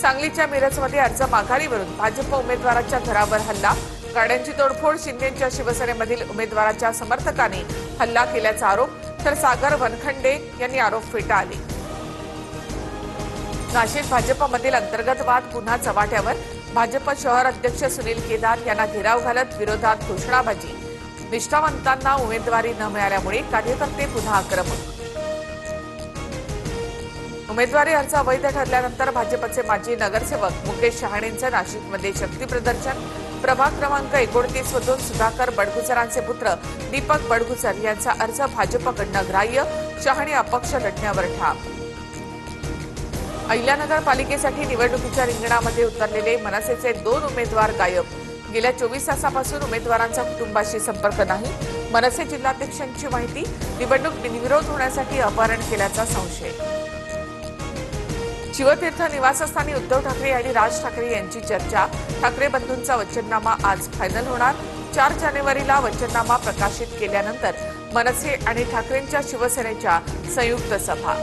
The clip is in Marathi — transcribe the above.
सांगलीच्या मिरजमध्ये अर्ज माघारीवरून भाजप उमेदवाराच्या घरावर हल्ला, गाड्यांची तोडफोड, शिंदेच्या शिवसेनेमधील उमेदवाराच्या समर्थकांनी हल्ला केल्याचा आरोप, तर सागर वनखंडे यांनी आरोप फेटाळले। नाशिक भाजपमधील अंतर्गत वाद पुन्हा चव्हाट्यावर, भाजप शहर अध्यक्ष सुनील केदार यांना घेराव घालत विरोधात घोषणाबाजी, निष्ठावंतांना उमेदवारी न मिळाल्यामुळे कार्यकर्ते पुन्हा आक्रमक। उमेदवारी अर्ज अवैध ठरल्यानंतर भाजपचे माजी नगरसेवक मुकेश शहाणेंचं नाशिकमध्ये शक्ती प्रदर्शन, प्रभाग क्रमांक 29 मधून सुधाकर बडगुजरांचे पुत्र दीपक बडगुजर यांचा अर्ज भाजपकडनं ग्राह्य, शहाणे अपक्ष लढण्यावर ठाम। अहिल्यानगर पालिकेसाठी निवडणुकीच्या रिंगणामध्ये उतरलेले मनसेचे 2 उमेदवार गायब, गेल्या 24 तासापासून उमेदवारांचा कुटुंबाशी संपर्क नाही, मनसे जिल्हाध्यक्षांची माहिती, निवडणूक बिनविरोध होण्यासाठी अपहरण केल्याचा संशय। शिवतीर्थ निवासस्थानी उद्धव ठाकरे आणि राज ठाकरे यांची चर्चा, ठाकरे बंधूंचा वचननामा आज फायनल होणार, 4 जानेवारीला वचननामा प्रकाशित केल्यानंतर मनसे आणि ठाकरेंच्या शिवसेनेच्या संयुक्त सभा।